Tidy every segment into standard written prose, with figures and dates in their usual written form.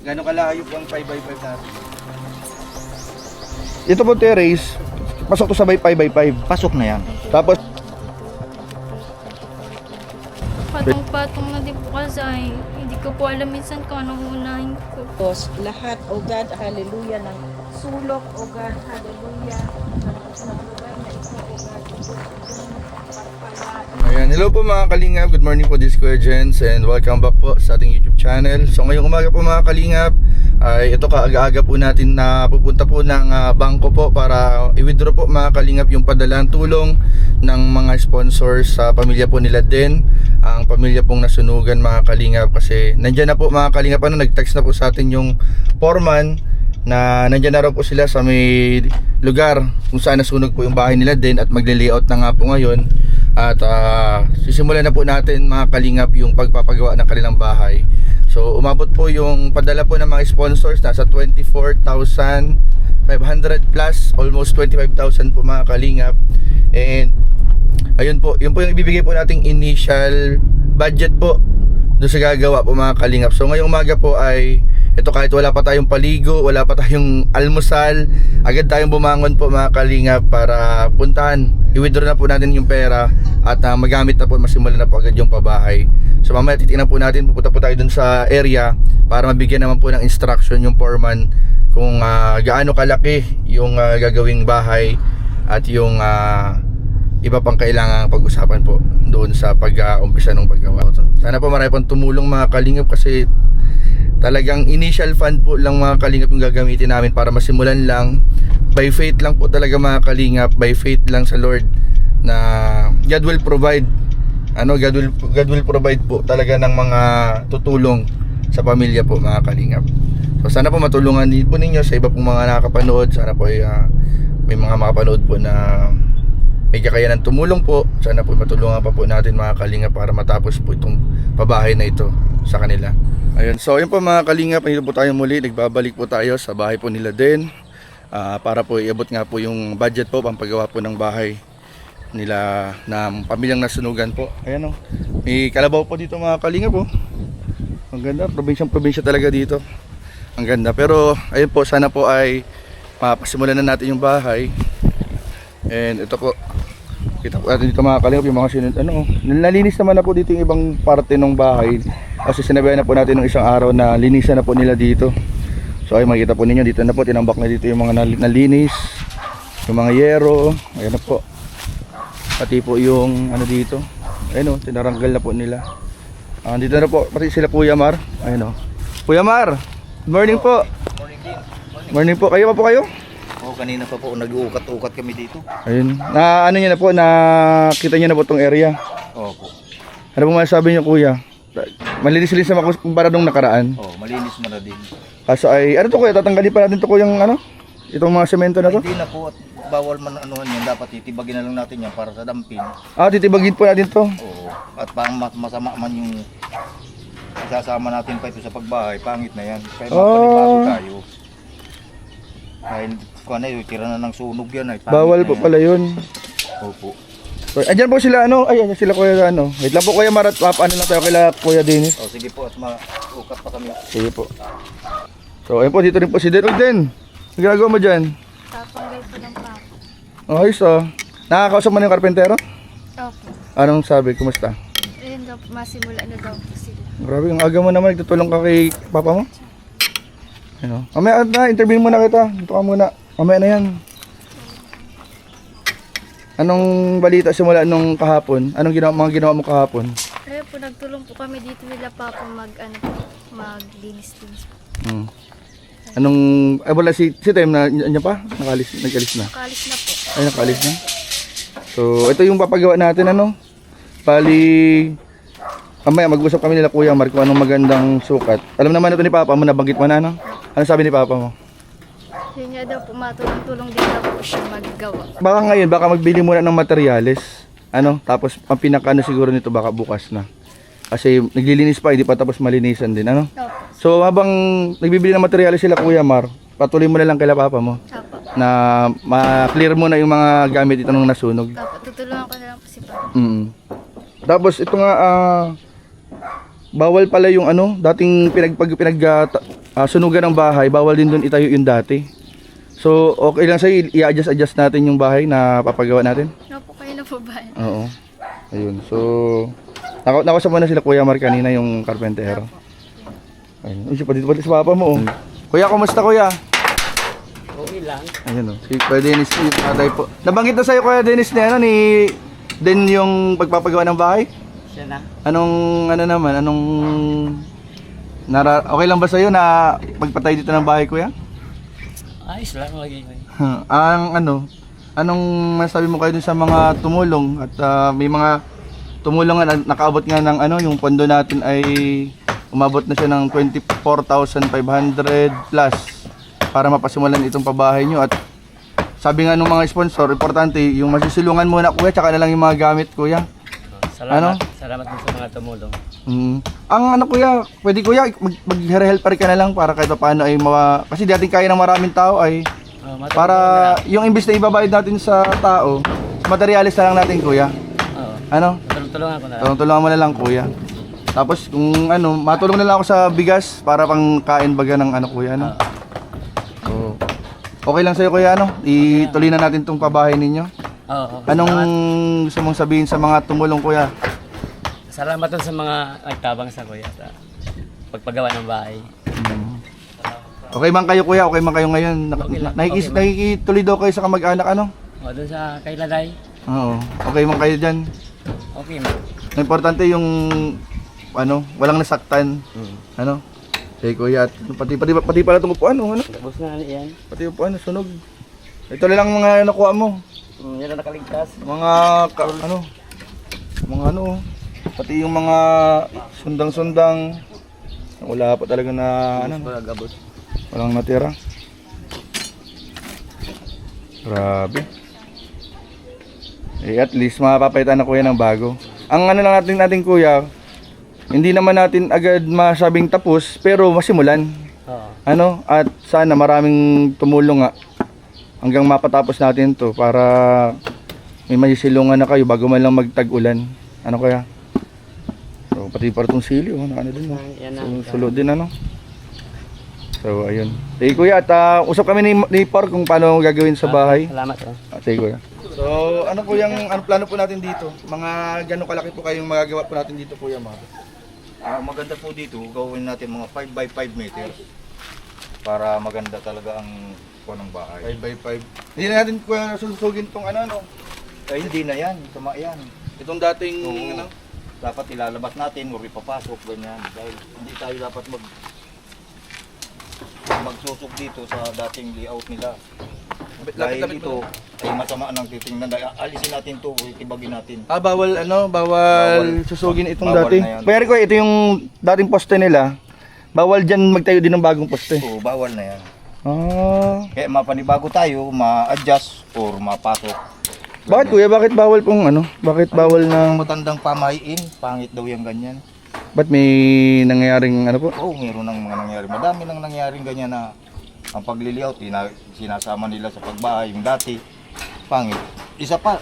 Gano'ng kalayo ang 5x5 natin? Ito po terrace, pasok to sa 5x5. Pasok na yan. Tapos, Patong-patong na din po kasi hindi ko po alam minsan kung anong unahin ko. Diyos, lahat, O God, hallelujah, ng sulok, O God, hallelujah, ng lugar na ito, O God, ayan, hello po mga kalingap, good morning po, this is Kuya Jens and welcome back po sa ating YouTube channel. So ngayong umaga po mga kalingap, ay ito kaaga-aga po natin na pupunta po ng bangko po para i-withdraw po mga kalingap yung padalang tulong ng mga sponsors sa pamilya po nila din, ang pamilya pong nasunugan mga kalingap. Kasi nandyan na po mga kalingap, nag-text na po sa atin yung foreman na nandyan na raw po sila sa may lugar kung saan nasunog po yung bahay nila din at magle-layout na nga po ngayon. At sisimulan na po natin mga kalingap yung pagpapagawa ng kanilang bahay. So umabot po yung padala po ng mga sponsors, nasa 24,500 plus, almost 25,000 po mga kalingap. And ayun po, yun po yung ibibigay po nating initial budget po doon sa gagawa po mga kalingap. So ngayong umaga po ay ito, kahit wala pa tayong paligo, wala pa tayong almusal, agad tayong bumangon po mga kalingap para puntahan, i-withdraw na po natin yung pera at magamit na po, masimulan na po agad yung pabahay. So mamaya titingnan po natin, pupunta po tayo dun sa area para mabigyan naman po ng instruction yung foreman kung gaano kalaki yung gagawing bahay at yung iba pang kailangan pag-usapan po doon sa pag-umpisa ng paggawa. Sana po marami pang tumulong mga kalingap kasi talagang initial fund po lang mga kalingap yung gagamitin namin para masimulan lang. By faith lang po talaga mga kalingap, by faith lang sa Lord na God will provide. God will provide po talaga ng mga tutulong sa pamilya po mga kalingap. So sana po matulungan din po ninyo sa iba pong mga nakakapanood. Sana po ay may mga makapanood po na may kakayanan tumulong po. Sana po matulungan pa po natin mga kalingap para matapos po itong pabahay na ito sa kanila. Ayun, so yun po mga kalingap, nandito po tayo muli, nagbabalik po tayo sa bahay po nila din para po iabot nga po yung budget po pampagawa po ng bahay nila na pamilyang nasunugan po. Ayan o, may kalabaw po dito mga kalingap po. Ang ganda, probinsya talaga dito. Ang ganda, pero ayun po, sana po ay mapasimulan na natin yung bahay. And ito po, kita po natin dito mga kalingap yung mga nalinis naman na po dito yung ibang parte ng bahay. Kasi sinabihan na po natin ng isang araw na linisan na po nila dito. So ay makikita po ninyo dito na po, tinambak na dito yung mga nalinis, yung mga yero, ayan na po. Pati po yung dito, ayun o, tinaranggal na po nila. Dito na po, pati sila Kuya Mar. Ayun o, Kuya Mar, good morning po. Morning po, kayo pa po kayo? Oo, kanina pa po, nag-uukat-ukat kami dito. Ayun, na ano nyo na po, nakita nyo na po itong area. Oo po. Ano po masasabi nyo Kuya? Malinis-linis naman kumpara nung nakaraan. Oo, malinis mo na din. Kaso ay, ano to Kuya, tatanggalin pa natin to Kuya yung itong mga semento na to? Hindi na po, at bawal man anuhan yan. Dapat titibagin na lang natin yan para sa dampin. Titibagin po natin to. Oo, at parang masama man yung isasama natin pa ito sa pagbahay, pangit na yan. Kaya mapanibago tayo. Dahil kung tira na ng sunog yan ay pangit. Bawal na po yan. pala yun. Opo. So, andyan po sila ayan sila Kuya Wait lang po Kuya Marat, paano lang tayo kila Kuya Dennis. O sige po, at maukat pa kami. Sige po. So ayun po, dito rin po si Den. Uy Den, ang ginagawa mo dyan? Tatanggal po ng papa. Ayos Nakakausap mo na yung karpentero? Opo. Anong sabi, kumusta? Ayun daw, masimula na daw po sila. Grabe, ang aga mo naman, nagtutulong ka kay papa mo? Ano? Mamaya interview muna kita. Dito ka muna. Mamaya na yan. Anong balita simula nung kahapon? Anong mga ginawa mo kahapon? Ayun po, nagtulong po kami dito nila papa maglinis-linis po. Anong, wala si Tem na niya pa? Nagalis na. Nakalis na po. Ay, nakalis na. So, ito yung papagawa natin Bali, mamaya mag-usap kami nila Kuya Mark kung anong magandang sukat. Alam naman ito ni Papa mo, nabanggit mo na Ano sabi ni Papa mo? Yun nga daw po, matulong-tulong din daw po siya maggawa. Baka ngayon, baka magbili muna ng materyales. Tapos ang pinaka siguro nito baka bukas na. Kasi naglilinis pa, hindi pa tapos malinisan din, Opo. So habang nagbibili ng materyales sila Kuya Mar, patuloy mo na lang kay Papa mo Opo. na ma-clear mo na yung mga gamit ito nung nasunog. Opo, tutulungan ko na lang po si papa. Tapos ito nga bawal pala yung dating sunugan ng bahay, bawal din doon itayo yung dati. So, okay lang sa'yo, i-adjust natin yung bahay na papagawa natin? Napo kayo na po ba? Oo. Ayun, so, nakausap mo na sila Kuya Mar kanina yung karpentero. Ayun, uy, pati sa papa mo, oh. Kuya, kumusta kuya? Okay lang. Ayun, oh. Si Kuya Dennis, yung tatay po. Nabanggit na sa'yo Kuya Dennis ni, ni Den yung pagpapagawa ng bahay? Siya na. Okay lang ba sa'yo na magpatay dito ng bahay, kuya? Ayos lang. Okay. Anong masabi mo kayo dun sa mga tumulong at may mga tumulong nga nakaabot nga ng yung pondo natin ay umabot na siya ng 24,500 plus para mapasimulan itong pabahay nyo. At sabi nga ng mga sponsor, importante yung masisilungan muna kuya, tsaka na lang yung mga gamit kuya. Salamat din sa mga tumulong. Ang kuya, pwede kuya mag-helper ka na lang para kahit paano ay kasi di natin kaya ng maraming tao ay para yung imbis na ibabayad natin sa tao, materialis na lang natin kuya. Oo. Tulungan ko na lang. Tulungan mo na lang kuya. Tapos kung matulong na lang ako sa bigas para pang kain baga ng kuya So, okay lang sa'yo kuya ituloy na natin tong pabahay ninyo. Oo. Anong gusto mong sabihin sa mga tumulong kuya? Salamat din sa mga nagtabang sa kuya sa pagpagawa ng bahay. Okay man kayo kuya, okay man kayo ngayon. Okay lang. Nakikituloy daw kayo sa kamag-anak O doon sa kay Laday. Oo. Okay man kayo dyan. Okay man. Ang importante yung walang nasaktan. Sige kuya, at pati pala itong upuan, Tapos na yan. Pati upuan, sunog. Ito na lang mga nakuha mo. Yan ang nakaligtas. Pati yung mga sundang-sundang. Wala pa talaga na walang natira. Grabe. At least mapapalitan na kuya ng bago. Ang lang natin kuya, hindi naman natin agad masabing tapos, pero masimulan. Oo. At sana maraming tumulong nga hanggang mapatapos natin to para may masisilungan na kayo bago man lang magtag-ulan. Kaya? So, pati para itong sili, din. Sulod din, So, ayun. Sige kuya, at usap kami ni Par kung paano gagawin sa bahay. Salamat. Sige kuya. So, ano plano po natin dito? Mga gano'ng kalaki po kayong magagawa po natin dito kuya, Maganda po dito, gawin natin mga 5x5 meters para maganda talaga ang ng bahay. 5x5. Hindi na natin kuya susugin itong Ay, hindi na yan, tama yan. Itong dating Oo. Dapat ilalabas natin, huwag ipapasok, ganyan. Dahil hindi tayo dapat magsusok dito sa dating layout nila. Dahil ito ay masama ng titingnan. Alisin natin to, itibagin natin. Bawal susugin itong Bawal dati. na yan. Pero ito yung dating poste nila. Bawal dyan magtayo din ng bagong poste. Oo, bawal na yan. Ah. Kaya mapanibago tayo, ma-adjust or mapasok. Bakit kuya? Bakit bawal pong Bakit bawal na? Matandang pamahiin, pangit daw yung ganyan. Ba't may nangyayaring po? Oo, meron ng mga nangyari. Madami nang nangyaring ganyan na ang pagliliaut, sinasama nila sa pagbahay, yung dati, pangit. Isa pa,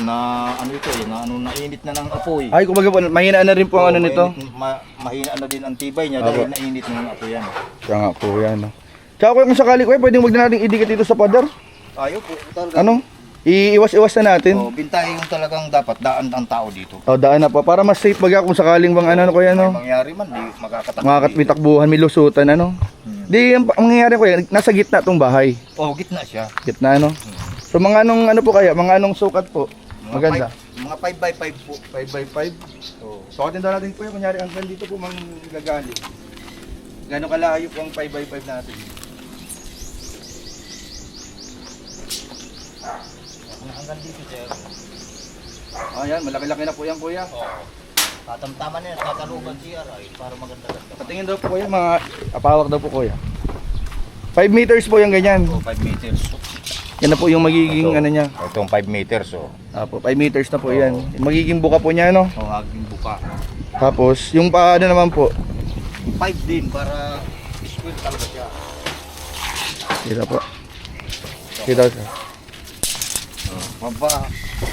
na nainit na ng apoy. Ay, kumbaga po, mahina na rin po ang nito. Mahina na din ang tibay niya dahil nainit na ng apoy yan. Kaya nga po yan. Tsaka kuya, kung sakali kuya, pwedeng wag na natin idikit dito sa pader. Ayaw po, talaga. Iiwas-iwas na natin. Bintay yung talagang dapat daan ang tao dito. Daan na po. Para mas safe baga kung sakaling bang kuya, May mangyari man, di makakatakbo. may takbuhan, may lusutan, Di, ang mangyayari kuya, nasa gitna tong bahay. Gitna siya. Gitna, So, mga po kaya? Mga sukat po? Maganda. Mga 5x5 po. 5x5. Sukatin daw natin kuya, kunyari, ang dito po gagali. Gano'ng kalayo po ang 5x5 natin? Hanggang dito, sir. Ayan, malaki-laki na po yan kuya. Tatamtaman na yan, tatalugan siya para maganda. Patingin daw po kuya, apawak daw po kuya. 5 meters po yung ganyan. 5 meters. Yan na po yung magiging niya. Itong 5 meters, Apo, 5 meters na po yan. Magiging buka po niya, Haging buka. Tapos, yung naman po. 5 din para square talaga siya. Kita po. Kita siya.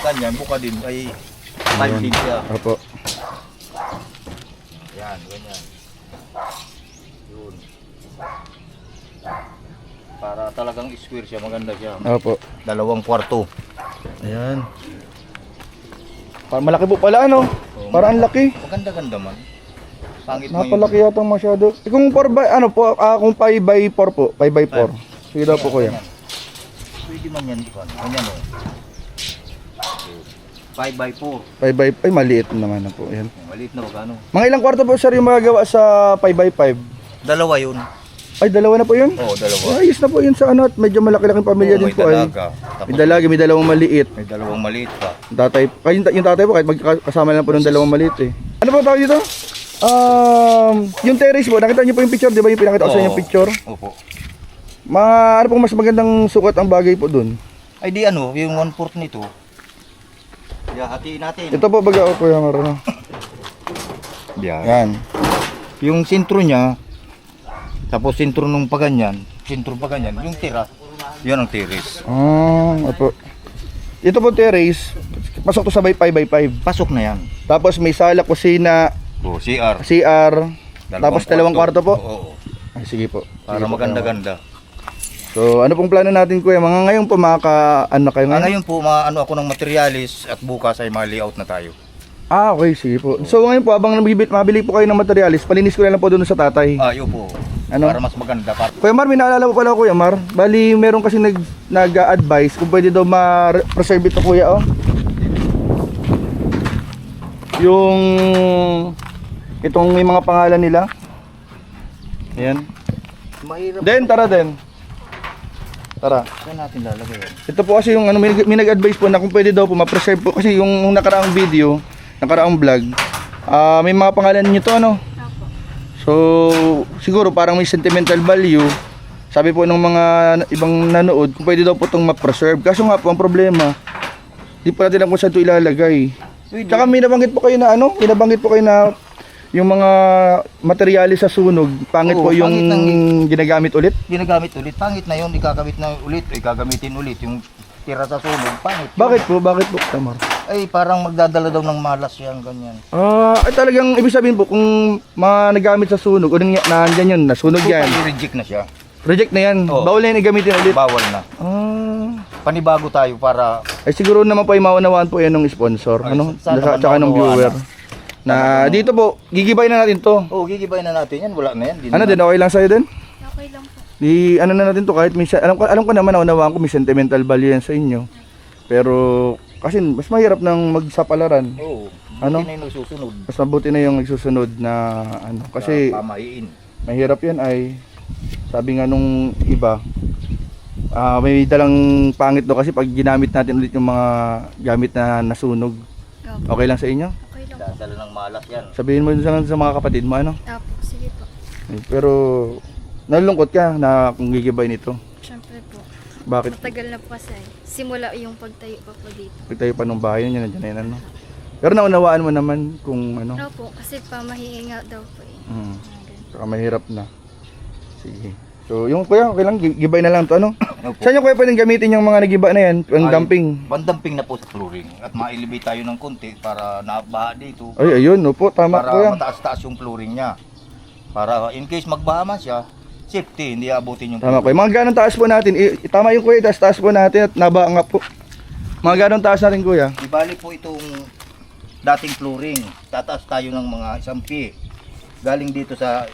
Kanya, buka din ay 5 din siya. Apo. Yan, ganyan. Yun. Para talagang square siya, maganda siya. Opo. 2 kwarto. Ayan. Malaki po pala ano? Parang ang laki. Maganda-ganda man. Pangit mo Napalaki yata masyado. Kung 4 by, ano po, kung 5 by 4 po, 5 by 4. Sige daw po kuya. Pwede man yan, ikaw. Ganyan o. 5x4. 5 by, ay maliit naman na po. Ayan. Maliit na o gano. Mga ilang kwarto po sir yung magagawa sa 5 by 5? 2 yun. Ay, 2 na po yun? Oo, 2. Ay, ayos na po yun sa ano at medyo malaki-laking pamilya din Oo, may po ay. dalaga. Tapos May dalaga, may 2 maliit. may 2 maliit pa. Tatay, yung tatay po kahit magkasama lang po ng 2 maliit eh. Ano po tawag dito? Yung terrace po, nakita niyo po yung picture, di ba yung pinakita ko sa inyo yung picture? Opo. Ano pong mas magandang sukat ang bagay po dun? Ay di ano, yung 1/4 nito. Hatiin natin. Ito po baga o Kuya Marano. Yan. Yung sentro niya, tapos sentro nung paganyan, yung tira, yun ang terrace. Opo. Ito po terrace, pasok to sa 5 by 5. Pasok na yan. Tapos may sala, kusina, O, CR. CR, tapos 2 kwarto po. Oo. Ay, sige po. Para Sige po, maganda-ganda. So, ano pong plano natin Kuya? Mga ngayon po ano kayo ngayon? Ngayon po, maano ako ng materialis at bukas ay ma-layout na tayo. Okay, sige po. So ngayon po, habang mabili po kayo ng materialis, palinis ko na lang po doon sa tatay. Yun po. Ano? Para mas maganda. Kuya Mar, may naalala po pala Kuya Mar. Bali, meron kasi nag-advise kung pwede daw ma-preserve ito Kuya, oh. Yung itong may mga pangalan nila. Ayan. Mahirap. Tara din. Tara. Saan natin lalagay yan? Ito po kasi yung may nag-advise po na kung pwede daw po ma-preserve po kasi yung nakaraang video, nakaraang vlog, may mga pangalan niyo to ano. So, siguro parang may sentimental value. Sabi po ng mga ibang nanood, kung pwede daw po itong ma-preserve. Kaso nga po ang problema, di pa natin alam kung saan ito ilalagay. Tsaka may nabanggit po kayo na yung mga materyales sa sunog, pangit po yung ginagamit ulit. Pangit na yun, gagamitin ulit. Yung tira sa sunog, pangit. Bakit po? Tamar? Ay, parang magdadala daw ng malas yan, ganyan. Ay talagang ibig sabihin po kung nagamit sa sunog, o nandiyan yun, nasunog yan. Reject na siya. Reject na yan. Oo. Bawal na yan gamitin ulit. Bawal na. Panibago tayo para Ay siguro naman po ay maunawaan po yan ng sponsor, Ay, ano? sana Tsaka ng maunawaan viewer. Na dito po, gigibay na natin to. gigibay na natin yan, wala na yan. Ano din, okay lang sa'yo din? Okay lang po. Ano na natin to kahit may alam ko naman naunawaan ko may sentimental value yan sa inyo. Pero kasi mas mahirap nang magsapalaran. Oo. Ano? Buti na yung nagsusunod. Mas mabuti na yung nagsusunod na ano kasi Pamahiin. mahirap yan ay sabi nga nung iba may dalang pangit do kasi pag ginamit natin ulit yung mga gamit na nasunog. Opo. Okay lang sa inyo? Okay lang po. Dadala ng malas yan. Sabihin mo dun sa mga kapatid mo ano? Opo, sige po. Pero nalulungkot ka na kung gigibay nito. Siyempre po. Bakit? Matagal na po kasi. Simula yung pagtayo pa po dito. Pagtayo pa ng bahay niya nandiyan na yan ano? Pero naunawaan mo naman kung ano? Opo, kasi pamahiinga daw po eh. Saka mahirap na. Sige. So yung kuya, okay lang, gibay na lang to ano? Opo. Saan yung kuya pwedeng gamitin yung mga nagiba na yan? Ang dumping? Pandamping na po sa flooring. At ma-elevate tayo ng konti para nabaha dito. Ay, ayun, opo, tama Para kuya. mataas-taas yung flooring niya. Para in case magbaha man siya, safety, hindi abutin yung Tama kuya. Mga ganong taas po natin. Tama yung kuya, taas po natin at naba nga po. Mga ganong taas natin kuya. Ibalik po itong dating flooring. Tataas tayo ng mga 1 feet. Galing dito sa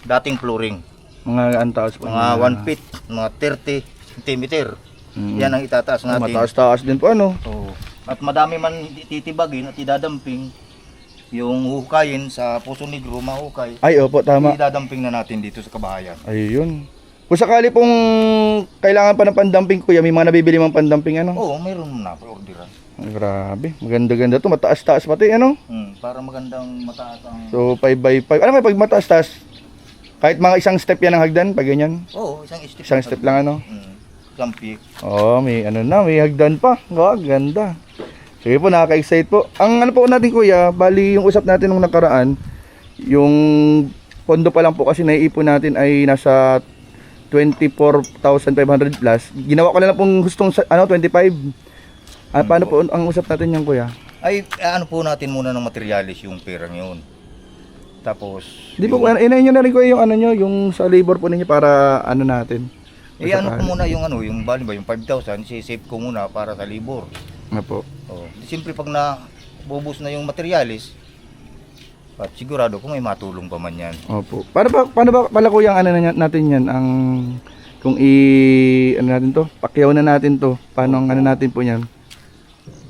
dating flooring. Mga ganong taas po. Mga 1 feet, mga 30 cm. Yan ang itataas natin. Mataas-taas din po ano. Oo. At madami man titibagin at idadamping. Yung hukayin sa Puso Negro, mahukay. Ay, opo, tama. Idadamping na natin dito sa kabahayan. Ayun. Kung sakali pong kailangan pa ng pandamping kuya, may mga nabibili mang pandamping ano? Oo, mayroon na pa-orderan. Ay, grabe, maganda-ganda to, mataas-taas pati ano? Para magandang mataas ang... So 5x5, ano ba pag mataas-taas? Kahit mga isang step yan ang hagdan, pag ganyan? Oo, isang step. Isang step lang ano? Isang peak. Oo, may ano na, may hagdan pa. Oh, ganda. Sige po, nakaka-excite po. Ang ano po natin kuya, bali yung usap natin nung nakaraan, yung pondo pa lang po kasi naiipon natin ay nasa 24,500 plus. Ginawa ko na lang pong gustong 25. Paano po ang usap natin yan kuya? Ay, ano po natin muna ng materialis yung perang yun. Tapos, Di po, inayin nyo na rin ko yung ano nyo, yung sa labor po ninyo para ano natin. ano ko muna yung yung bali ba, yung 5,000, sisave ko muna para sa labor. Nga po. Oh, siyempre pag bubos na yung materialis, at sigurado kung may matulong pa man yan. Opo. Paano ba pala kuya ang ano natin yan, ang kung ano natin to, pakyaw na natin to, paano ang ano natin po yan?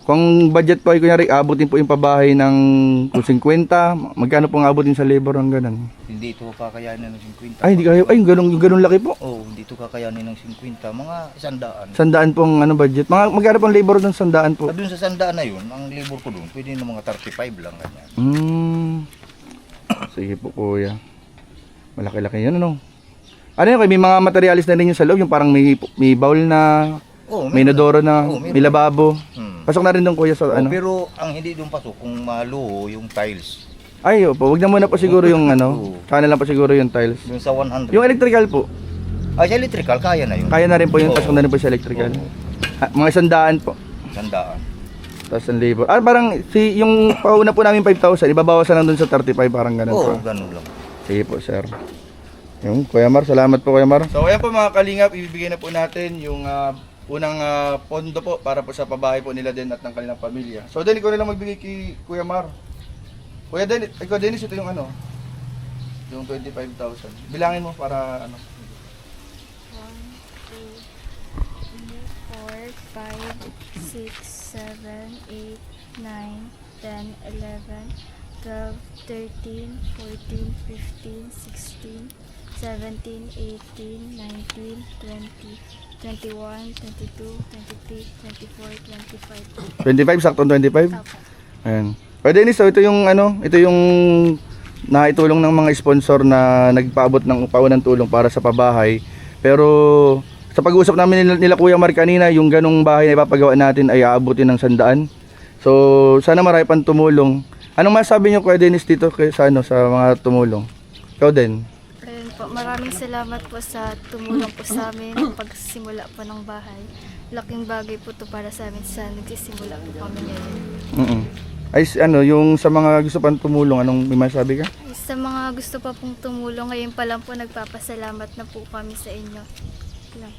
Kung budget po ay kunyari, abutin po yung pabahay ng kung 50, magkano pong abutin sa labor ang ganun? Hindi ito kakayanin ng 50. Ay, hindi kayo, ay, yung ganun laki po. Oh, hindi ito kakayanin ng 50, mga 100. 100 pong ano budget. Magkano pong labor doon 100 po? Doon sa 100 na yun, ang labor ko doon, pwede na mga 35 lang ganyan. Sige po kuya. Malaki-laki yun ano. Ano yun, may mga materialis na rin yung sa loob, yung parang may bowl na, Oh, may inodoro na, may lababo. Pasok na rin doon kuya sa ano. Pero ang hindi doon pasok, kung maluho yung tiles. Ay, opo, wag na muna po siguro yung ano. Sana lang po siguro yung tiles. Doon sa 100. Yung electrical po, Sa electrical, kaya na yun. kaya na rin po yung Oo. pasok na rin po sa electrical. Oo. Mga 100 po. 100. Tapos ang labor. Parang yung pauna po namin 5,000, ibabawasan lang doon sa 35, parang ganun po. Oo, ganun lang. Sige po, sir. Yung Kuya Mar, salamat po Kuya Mar. So ayan po mga kalingap, ibibigay na po natin yung unang pondo po para po sa pabahay po nila din at ng kanilang pamilya. So then ikaw na lang magbigay kay Kuya Mar. Kuya Dennis, ikaw Dennis, ito yung ano, yung 25,000. Bilangin mo para ano. 1, 2, 3, 4, 5, 6, 7, 8, 9, 10, 11, 12, 13, 14, 15, 16, 17, 18, 19, 20, 21, 22, 23, 24, 25. 25, saktong 25? Apo. Ayan. Kuya Dennis, so ito yung ano, ito yung naitulong ng mga sponsor na nagpaabot ng paunang tulong para sa pabahay. Pero sa pag-uusap namin nila Kuya Mar kanina, yung ganong bahay na ipapagawa natin ay aabutin ng 100. So sana marami pang tumulong. Anong masabi niyo Kuya Dennis dito sa ano, sa mga tumulong? Ikaw din. Ayun po, maraming salamat po sa tumulong po sa amin pagsimula po ng bahay. Laking bagay po to para sa amin sa nagsisimula po kami ngayon. Ay ano, yung sa mga gusto pang tumulong, anong may masabi ka? Sa mga gusto pa pong tumulong, ngayon pa lang po nagpapasalamat na po kami sa inyo. Lang.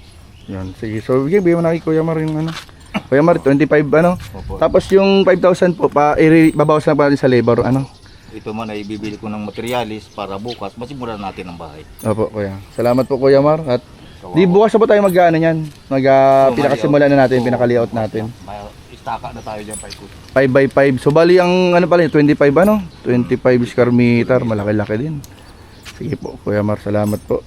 Yan, sige. So bigyan mo na kay Kuya Mar yung ano. Kuya Mar, 25 ano? Opo. Tapos yung 5,000 po, babawas na pa natin sa labor, ano? Ito man ay bibili ko ng materialis para bukas, masimulan natin ang bahay. Opo, Kuya. Salamat po Kuya Mar. At Kawawa. di bukas na po tayo mag-ano yan. Pinakasimula na natin, Oo, pinaka-layout bukas natin. na. May istaka na tayo dyan, paikot. 5x5. So bali ang ano pala, 25 ano? 25 square meter, malaki-laki din. Sige po, Kuya Mar, salamat po.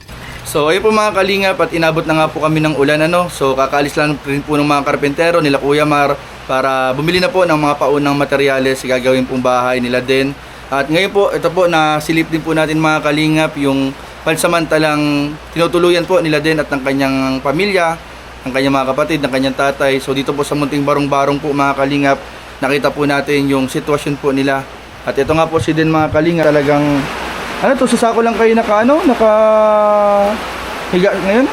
So ayun po mga kalingap, at inabot na nga po kami ng ulan ano. So kakaalis lang rin po ng mga karpentero nila Kuya Mar para bumili na po ng mga paunang materyales gagawin pong bahay nila din. At ngayon po, ito po na silip din po natin mga kalingap yung pansamantalang tinutuluyan po nila din at ng kanyang pamilya, ng kanyang mga kapatid, ng kanyang tatay. So dito po sa munting barong-barong po mga kalingap, nakita po natin yung sitwasyon po nila. At ito nga po si din mga kalingap, talagang ano to, sa sako lang kayo naka higa ngayon?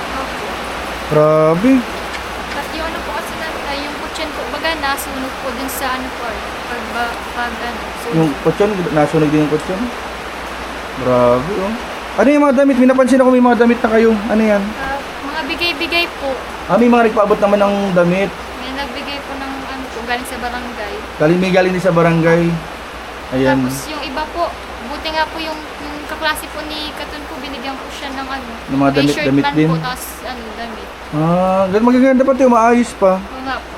Grabe. At yung ano po kasi yung kutsin po, baga nasunog po dun sa ano po, pag ano. Yung kutsyon, nasunog din yung kutsyon. Grabe oh. Ano yung mga damit? May napansin ako may mga damit na kayo. Ano yan? Mga bigay-bigay po. May mga nagpaabot naman ng damit. May nagbigay po ng ano po, galing sa barangay. Galing din sa barangay. Ayan. Tapos yung iba po, buti nga po yung kaklase po ni Katon po, binigyan po siya ng ano. Ng mga may damit- shirt damit man din. Po, tapos ano, damit. Ganun magaganda pa ito, maayos pa. Oo nga po.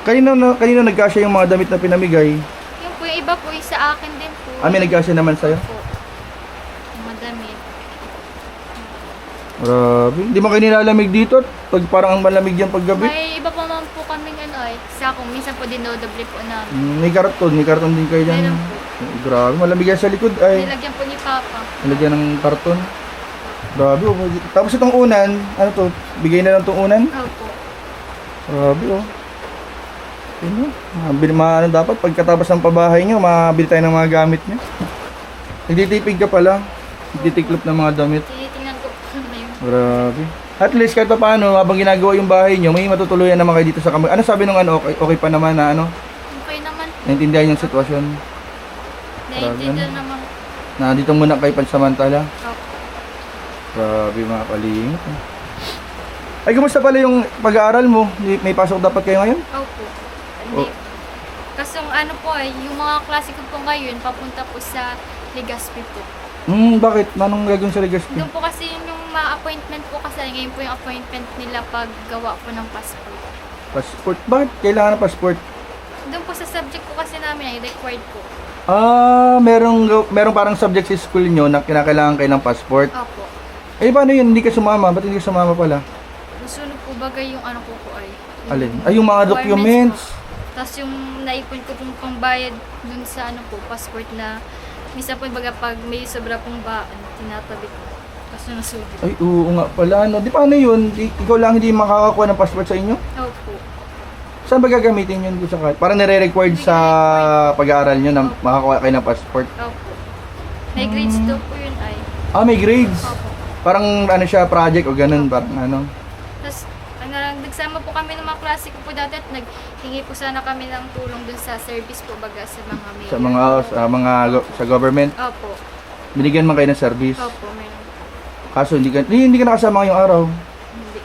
Kanina nagkasya yung mga damit na pinamigay. Yung po, yung iba po, yung sa akin din po. May nagkasya naman sa'yo. Po. Yung mga damit. Grabe. Hindi mo kayo nilalamig dito? Pag parang ang malamig yan paggabi. May iba pa man po kaming ano ay, sakong, minsan po dinodoble po namin. May karton din kayo dyan. Meron po. Grabe, malamig yan sa likod. Ay, Nilagyan po ni Papa. nilagyan ng karton. Grabe, oh. Tapos itong unan, ano to? Bigay na lang itong unan? Opo. Grabe, oh. Ano dapat, pagkatapos ng pabahay nyo, mabili tayo ng mga gamit nyo. Nagtitipid ka pala. Nagtitiklop ng mga damit. Tinitingnan ko po na yun. Grabe. At least kahit pa paano, habang ginagawa yung bahay nyo, may matutuluyan naman kayo dito sa kamay. Ano sabi nung ano, okay pa naman na ano? Okay naman. Naintindihan yung sitwasyon. Naiintindihan naman. Nandito muna kay pansamantala. Opo. Grabe mga kalingap. Ay, kumusta pala yung pag-aaral mo? May pasok dapat kayo ngayon? Opo. Hindi. Kasi ano po ay, yung mga klase ko po ngayon, papunta po sa Legazpi po. Bakit? Anong gagawin sa Legazpi? Doon po kasi yung ma-appointment po kasi ngayon po yung appointment nila pag gawa po ng passport. Passport? Bakit kailangan ng passport? Doon po sa subject po kasi namin ay required po. Merong parang subject sa school nyo na kinakailangan kayo ng passport. Opo. Eh, paano yun? Hindi ka sumama? Ba't hindi ka sumama pala? Nasunod po bagay yung ano ko po ay. Alin? Ay, yung mga documents. Po. Tapos yung naipon ko pong pangbayad dun sa ano po, passport na minsan po baga pag may sobra pong baan, tinatabi ko. Tapos nasunod. Ay, oo nga pala. Di paano yun? Ikaw lang hindi makakakuha ng passport sa inyo? Opo. Saan ba gagamitin yun? Parang nire-required sa pag-aaral nyo na makakuha kayo ng passport. Opo. May grades daw po yun ay. May grades. Opo. Parang ano siya, project o ganun. Parang ano. Tapos nagsama po kami ng mga klase ko po dati at naghingi po sana kami ng tulong dun sa service po baga sa mga mayor. Sa government. Opo. Binigyan man kayo ng service. Opo, meron. Kaso hindi ka nakasama ngayong araw. Hindi.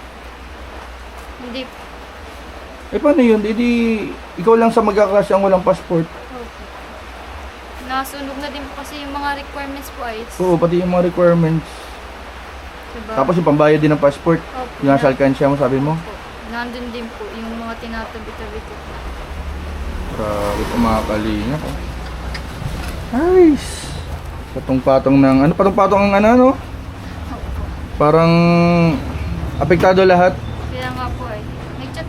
Hindi. Eh paano yun? Hindi ikaw lang sa magkaklase ang walang passport. Opo. Nasunog na din po kasi yung mga requirements po ay. Oo, pati yung mga requirements. Diba? Tapos yung pambayad din ng passport. Opo. Yung nasa alkansya mo, sabi mo. Opo. Nandun din po yung mga tinatabi-tabi ko. Grabe po mga kalingap. Nice! Patong-patong ng ano? Patong-patong ng ano? Opo. Parang apektado lahat. Kaya nga po ay.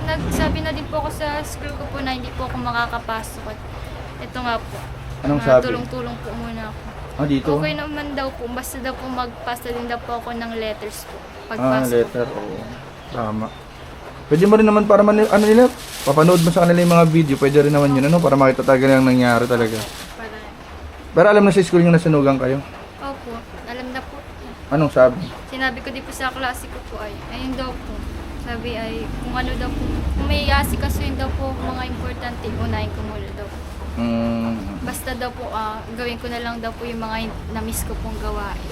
Nagsabi na din po ako sa school ko po na hindi po ako makakapasok. At ito nga po. Anong sabi? Tulong-tulong po muna ako. Dito? Okay naman daw po. Basta daw po magpasa din daw po ako ng letters po. Pagpasok. Letter. Oo. Tama. Pwede mo rin naman para ano nila, papanood mo sa kanila yung mga video, pwede rin naman yun, ano, para makita talaga yung nangyari talaga. Para. Pero alam na sa school yung nasunugan kayo? Opo. Alam na po. Anong sabi? Sinabi ko din po sa klase ko po ay. Ayun daw po. Sabi ay kung ano daw po. Kung may asikasuhin daw po mga importante, unahin ko muna daw po. Basta daw po, gawin ko na lang daw po yung mga na-miss ko pong gawain.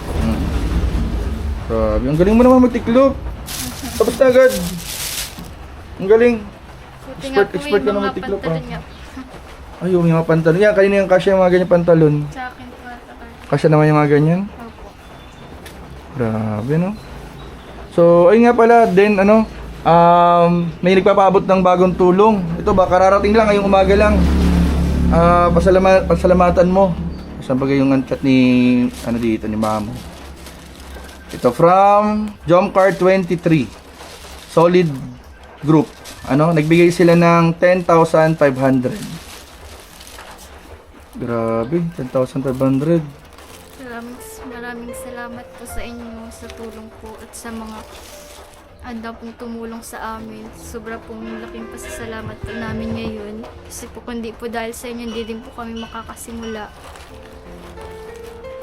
Sabi, ang galing mo naman magtiklop. Tapos na agad. Ang galing. Buti nga po Expert ka yung na mga magtiklop, pantalon nga. Ay, yung mga pantalon. Yan, kanina yung kasya yung mga ganyan pantalon. Sa akin po ata. Kasya naman yung mga ganyan. Opo. Grabe, no? So, ayun nga pala, then, may nagpapaabot ng bagong tulong. Ito ba, kararating lang, ngayong umaga lang. Pasalamatan mo. Saan ba yung chat ni, dito, ni Mamo? Ito, from Jomcar23. Solid Group. Nagbigay sila ng 10,500. Grabe, 10,500. Maraming salamat po sa inyo sa tulong po at sa mga anda pong tumulong sa amin. Sobra pong laking pasasalamat po namin ngayon. Kasi po kundi po dahil sa inyo, hindi din po kami makakasimula.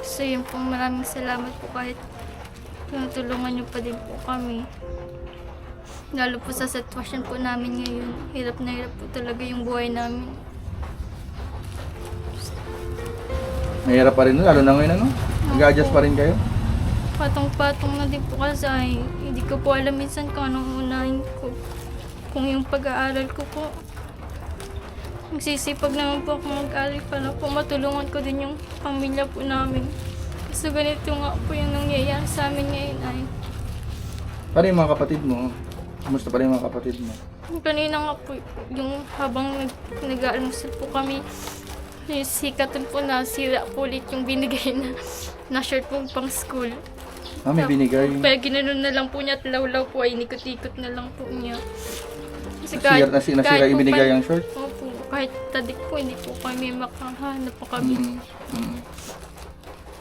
So yun po, maraming salamat po kahit tinutulungan niyo pa din po kami. Lalo po sa sitwasyon po namin ngayon. Hirap na hirap po talaga yung buhay namin. Mahirap pa rin, lalo na ngayon, Nag-adjust pa rin kayo? Patong-patong na din po kasi ay, hindi ko po alam minsan kung anong unahin ko. Kung yung pag-aaral ko po. Magsisipag naman po ako mag-aaral para po matulungan ko din yung pamilya po namin. So ganito nga po yung nangyayari sa amin ngayon ay. Paano yung mga kapatid mo? Kumusta pa rin yung mga kapatid mo? Kanina nga po, yung habang nag-aalmusal po kami, sikatan po na sira po ulit yung binigay na shirt po pang school. May binigay. Kaya ginanon na lang po niya at lawlaw po ay nikot-ikot na lang po niya. Kasi Nasira yung binigay ang short? Opo, kahit tadik po, hindi po kami makahanap po kami.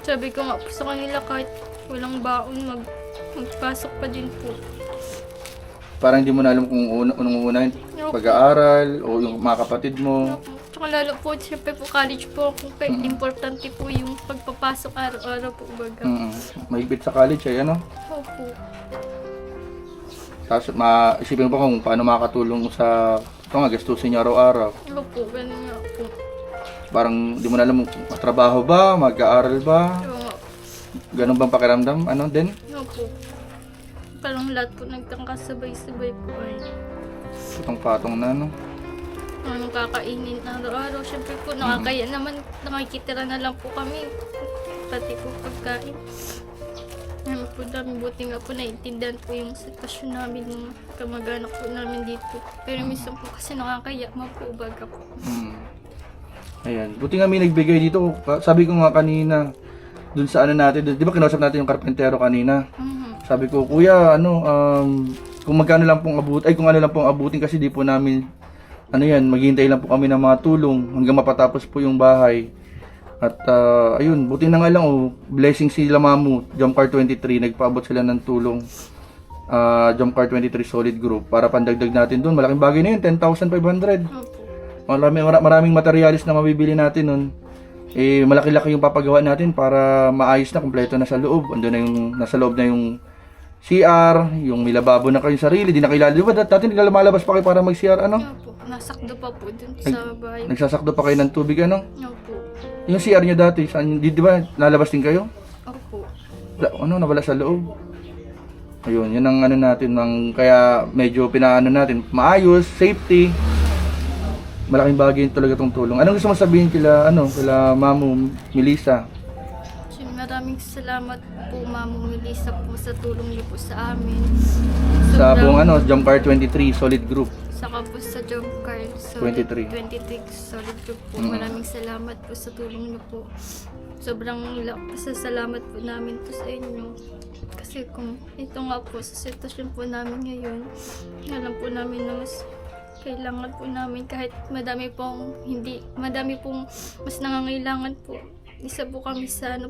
Sabi ko nga po sa kanila kahit walang baon, magpasok pa din po. Parang hindi mo na alam kung unang unahin, pag-aaral o yung mga kapatid mo. Tsaka lalo po, siyempre po college po ako, kaya importante po yung pagpapasok araw-araw po baga. Mahigpit sa college ay Opo. Tapos isipin mo pa kung paano makakatulong sa gastusin niyo araw-araw. Opo, ganun nga po. Parang di mo na alam, matrabaho ba, mag-aaral ba? Oo Ganun bang pakiramdam? Ano din? Opo. Parang lahat po nagkakasabay-sabay po ay Patong-patong na, no? anong kakainin araw-araw. Siyempre po, nakakaya naman, nakikitira na lang po kami. Pati po pagkain. Namin po namin, buti nga po naiintindihan po yung sitwasyon namin ng kamag-anak po namin dito. Pero minsan po kasi nakakaya, mapubaga po. Ayan. Buti nga may nagbigay dito. Sabi ko nga kanina, dun sa ano natin, di ba kinausap natin yung karpentero kanina? Sabi ko, kuya, kung magkano lang pong kung ano lang pong abutin kasi di po namin, maghihintay lang po kami ng mga tulong hanggang mapatapos po yung bahay. At ayun, buti na nga lang, blessing sila Mamu, Jump Car 23, nagpaabot sila ng tulong. Jump Car 23 Solid Group para pandagdag natin doon. Malaking bagay na yun, 10,500. Maraming materialis na mabibili natin nun. Malaki-laki yung papagawa natin para maayos na, kumpleto na sa loob. Andun na yung, nasa loob na yung CR, yung may lababo na kayong sarili, di na kailangan. Di ba dati lumalabas pa kayo para mag-CR, ano? Opo, nasakdo pa po dun sa bahay. Nagsasakdo pa kayo ng tubig, ano? Opo. Yung CR nyo dati, saan, di ba nalabas din kayo? Opo. Nawala sa loob. Ayun, yun ang ano natin, kaya medyo pinaano natin, maayos, safety. Malaking bagay talaga itong tulong. Anong gusto mo sabihin kila Mamu, Melissa? Maraming salamat po, Mamu Melissa, po sa tulong niyo po sa amin. Sa buong Sobrang- Jump Car 23 Solid Group. Saka po sa Jump Car 23. 23 Solid Group po. Maraming salamat po sa tulong niyo po. Sobrang pasasalamat po namin po sa inyo. Kasi kung ito nga po sa sitwasyon po namin ngayon, alam po namin na mas kailangan po namin kahit madami pong mas nangangailangan po. Isa po kami sa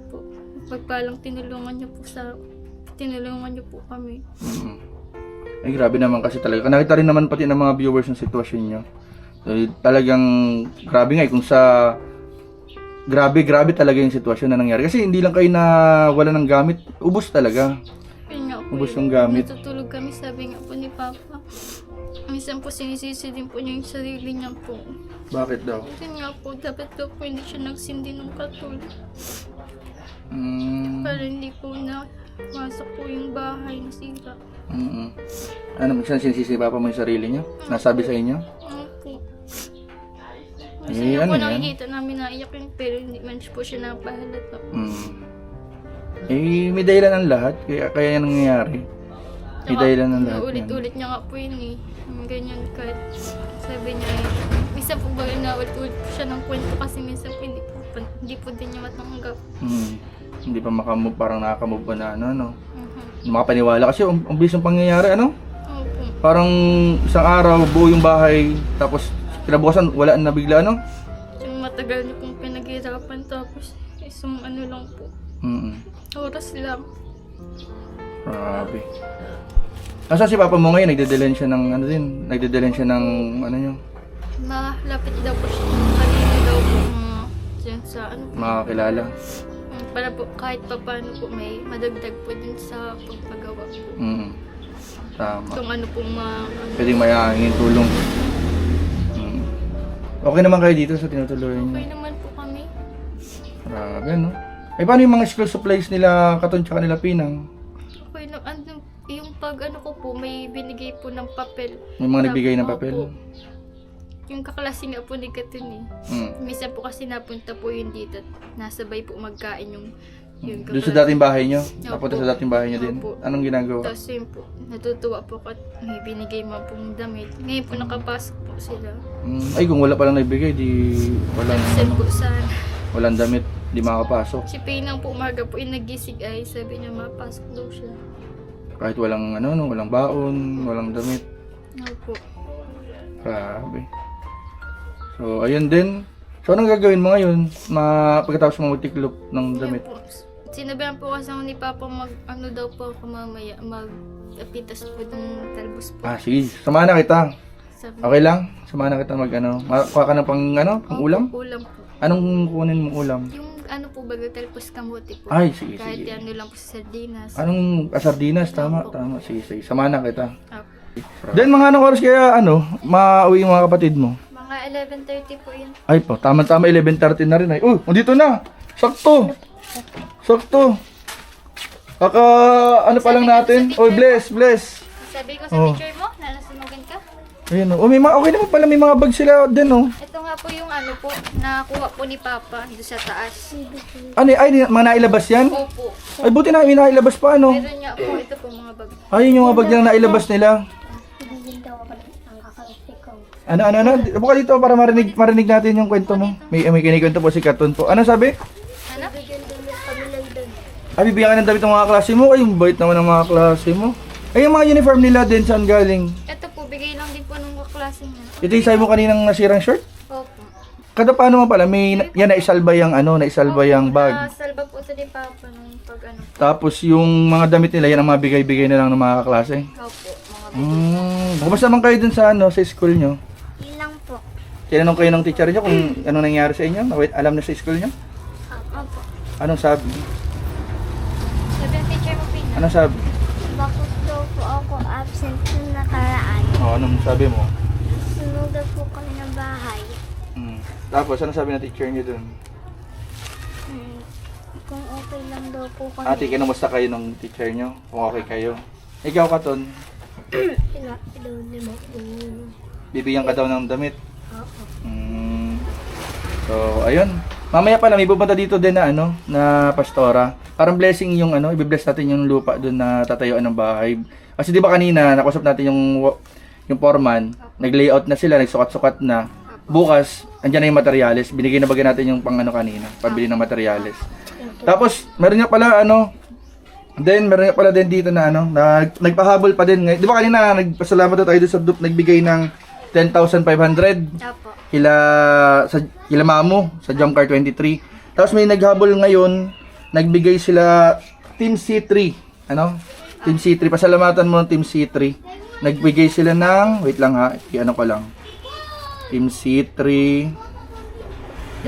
pagpalang tinulungan niyo po kami. Ay grabe naman kasi talaga. Nakita rin naman pati ng mga viewers yung sitwasyon nyo. So, talagang grabe nga kung sa grabe talaga yung sitwasyon na nangyari. Kasi hindi lang kayo na wala ng gamit, ubos talaga. Yun nga po, Ubos yung gamit. natutulog kami, sabi nga po ni Papa. Minsan po sinisisi din po niya yung sarili niya po. Bakit daw? Yun nga po, dapat daw po hindi siya nagsindi ng katul. Para hindi po na masok po yung bahay na sira. Ano, minsan sinisisi pa mo yung sarili niya? Nasabi sa inyo? Ano po. Eh, Kasi nga ano po yan? nakikita namin na iyak yun, pero hindi man po siya napahalata. May dahilan ang lahat, kaya yan nangyayari. May dahilan ang lahat yan. Ulit-ulit niya nga po yun eh. Ganyan kahit sabi niya eh. Minsan po ba na ulit-ulit po siya ng kwento kasi minsan po hindi po din niya matanggap. Hindi pa makamove, parang nakakamove pa na makapaniwala kasi ang bilis ng pangyayari, ano? Opo. Parang isang araw, buo yung bahay, tapos kinabukasan, wala na bigla, ano? Yung matagal niyo pong pinaghirapan tapos isang lang po. Oras lang. Grabe. Nasaan si Papa mo ngayon? Nagdedelen siya ng nyo? Malapit daw po siya. Kanina daw po dyan sa Makakilala. para po kahit pa paano po may madagdag po din sa pagpagawa po. Tama. Kung ano pong Pwedeng mayahingin tulong. Okay naman kayo dito sa tinutuloy niyo? okay naman po kami. Grabe, no? Paano yung mga school supplies nila Katon tsaka nila Pinang? Okay na, yung pag ko po, may binigay po ng papel. May mga nagbigay ng Opo. papel? Yung kaklase nga po ni Katon Minsan po kasi napunta po yun dito. Nasabay po magkain yung Doon sa dating bahay nyo? Opo. Napunta sa dating bahay nyo din? Opo. Anong ginagawa? Tapos yun po, natutuwa po at may binigay mo pong damit. Ngayon po nakapasok po sila. Ay, kung wala palang nagbigay, di Nag-send po sana. walang damit, di makakapasok. Si Pinang po umaga po nagising ay sabi niya mapasok daw siya. Kahit walang walang baon, walang damit. Opo. Grabe. So, ayun din. So, anong gagawin mo ngayon? Pagkatapos mo magtiklop ng damit? Yun po. Sinabihan po kasi ako ni Papa daw po ako mamaya mag-apitas po ng talbos po. Sige. Samahan na kita. Sabi, Okay lang? Samahan na kita kuha ka ng pang ulam? Ulam po. Anong kunin mong ulam? Yung po baga talbos kamote po. Ay, sige, Kahit sige. lang po sa sardinas. Anong sardinas? Tama, Opo. tama. Sige, sige. Samahan na kita. Opo. Then, mga anong oras kaya, mauwi yung mga kapatid mo? Mga 11:30 po yun. Ay po, tama-tama 11:30 na rin ay. Nandito na. Sakto. Sakto. ano pa lang natin? Oh, bless. Sabi ko sa Oh. teacher mo, na nasunugan ka. Ayun, oh. May okay naman pala, may mga bag sila din, oh. Ito nga po yung ano po, nakuha po ni Papa doon sa taas. Ano, ay, mga nailabas yan? Opo. Ay, buti na, may nailabas pa, ano? Meron nga po, ito po mga bag. Ayun yung mga bag nilang nailabas nila. Ano? Buka dito para marinig natin yung kwento mo. May kinikwento po si Katon po. Ano sabi? Ano? Ay, bibigyan ka ng damit ng mga klase mo. Ay, yung bait naman ng mga klase mo. Ay, yung mga uniform nila din, saan galing? Ito po, bigay lang din po ng kaklase niya. Ito yung sabi mo kaninang nasirang shirt? Opo. Kada paano mo pala, yan naisalba yung naisalba yung bag. Salba po ito ni Papa nung pag ano. Tapos yung mga damit nila, yan ang mga bigay-bigay na lang ng mga kaklase. Opo, mga Kamusta naman kayo dun sa sa school nyo? Yun lang po. Tinanong kayo ng teacher nyo kung anong nangyari sa inyo? Alam na sa school nyo? Opo. Anong sabi? Sabi ng teacher mo, Pina. Anong sabi? Bakit daw po ako absent nung nakaraan? Anong sabi mo? Sunugan po kami ng bahay. Tapos, anong sabi ng teacher nyo dun? Kung okay lang daw po kami. Ate, kinumusta kayo ng teacher nyo? Kung okay kayo? Ikaw, Katon, bibigyan ka daw ng damit? So, ayun. Mamaya pala, may pupunta dito din na na pastora. Parang blessing yung i-bless natin yung lupa doon na tatayuan ng bahay. Kasi di ba kanina, nakusap natin yung foreman, nag-layout na sila, nagsukat-sukat na. Bukas, andyan na yung materials. Binigay na bagay natin yung kanina, pambili ng materials. Tapos, meron nga pala meron nga pala din dito na nagpahabol pa din. Di ba kanina, nagpasalamat na tayo doon sa nagbigay ng 10,500 Opo. kila Mamo sa Jump Car 23. Tapos may naghabol ngayon, nagbigay sila Team C3. Team C3. Pasalamatan mo ng Team C3. Nagbigay sila ng, wait lang ha, ko lang. Team C3.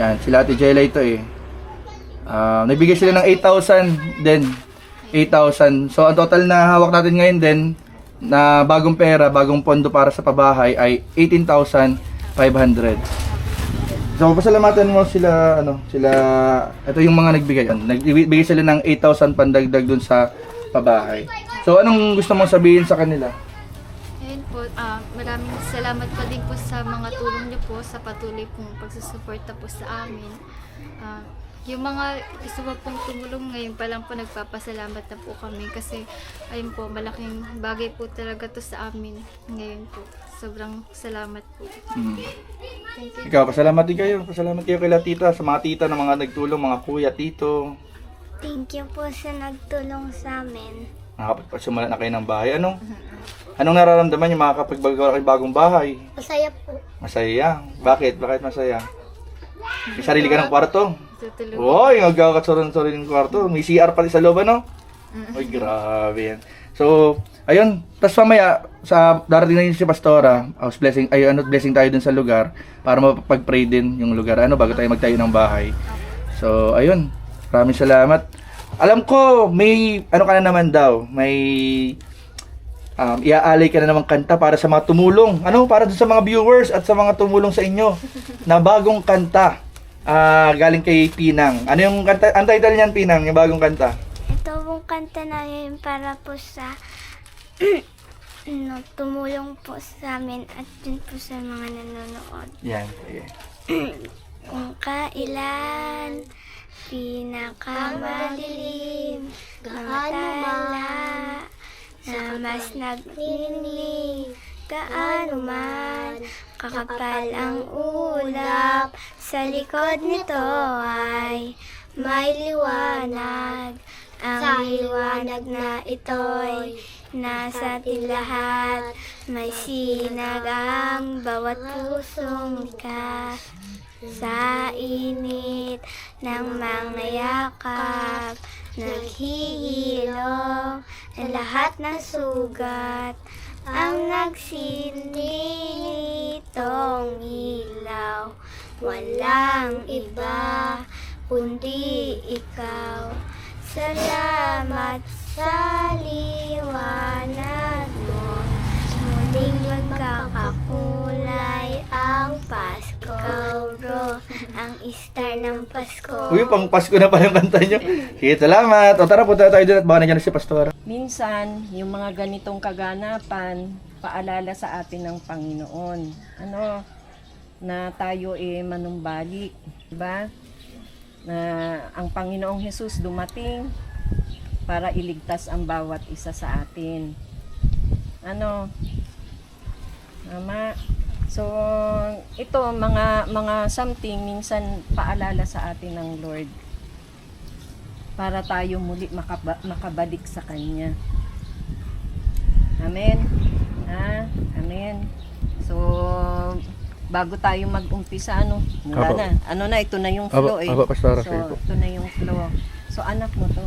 Yan, sila Ate Jella ito eh. Nagbigay sila ng 8,000 din. 8,000. So, ang total na hawak natin ngayon din, na bagong pera, bagong pondo para sa pabahay ay 18,500. So, pasalamatan mo sila, ito yung mga nagbigay. Nagbigay sila ng 8,000 pandagdag dun sa pabahay. So, anong gusto mong sabihin sa kanila? Ayun po, maraming salamat pa din po sa mga tulong niyo po sa patuloy pong pagsusuporta po sa amin. Yung mga gusto pa pong tumulong ngayon pa lang po nagpapasalamat na po kami kasi ayun po, malaking bagay po talaga to sa amin ngayon po. Sobrang salamat po. Thank you. Ikaw, pasalamat din kayo. Pasalamat kayo kay tita, sa mga tita na mga nagtulong, mga kuya, tito. Thank you po sa nagtulong sa amin. Nakapagsimula na kayo ng bahay. Anong nararamdaman yung makakapagbagawa kayo bagong bahay? Masaya po. Masaya. Bakit? Bakit masaya? May sarili ka ng kwarto. Tutulong. Uy, magkakatsuran-suran yung kwarto. May CR pala sa loob, Uy, grabe yan. So, ayun. Tapos mamaya, darating na yun si Pastora. Blessing tayo dun sa lugar para mapapag-pray din yung lugar. Bago tayo magtayo ng bahay. So, ayun. Maraming salamat. Alam ko, may, ka na naman daw. May, iaalay ka na naman kanta para sa mga tumulong. Para dun sa mga viewers at sa mga tumulong sa inyo. Na bagong kanta. Galing kay Pinang. Ano yung kanta? Ang title niyan, Pinang, yung bagong kanta? Ito pong kanta na yun para po sa tumulong po sa amin at yun po sa mga nanonood. Yan. Sige. Kung kailan pinakamadilim, matala na mas nagninig, gaano man kakapal ang ulap, sa likod nito ay may liwanag. Ang liwanag na ito'y nasa ating lahat, may sinag ang bawat pusong likas. Sa init ng mga yakap, naghihilom ang lahat ng sugat. Ang nagsilbi nitong ilaw, walang iba kundi ikaw. Salamat sa liwanag mo, muling magkakakulay ang Pasko. Bro, ang star na ng Pasko. Uy, pang Pasko na pala yung kanta nyo. Sige, salamat. O tara, punta tayo doon at baka nandiyan na si Pastora. Minsan, yung mga ganitong kaganapan, paalala sa atin ng Panginoon. Ano, na tayo manumbalik. Diba? Na ang Panginoong Jesus dumating para iligtas ang bawat isa sa atin. Ano, tama. So, ito mga something minsan paalala sa atin ng Lord para tayo muli makabalik sa Kanya. Amen. Amen. So, bago tayo mag-umpisa, mula Apo. na. Ito na yung flow Apo, Pastora, So, sige po. ito na yung flow. So, anak mo to.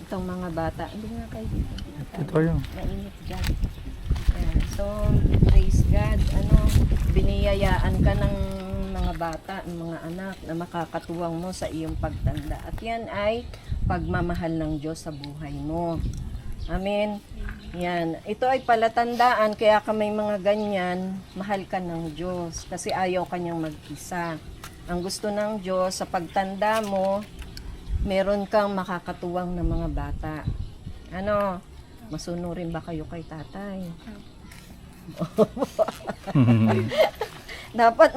Itong mga bata. Hindi nga kayo dito. Ito yun. Mainit dyan. Ayan. So, praise God. Biniyayaan ka ng mga bata, ng mga anak na makakatuwang mo sa iyong pagtanda. At yan ay pagmamahal ng Diyos sa buhay mo. Amen. Yan. Ito ay palatandaan, kaya ka may mga ganyan, mahal ka ng Diyos kasi ayaw kanyang mag-isa. Ang gusto ng Diyos sa pagtanda mo, meron kang makakatuwang na mga bata. Ano? Masunurin ba kayo kay tatay? Dapat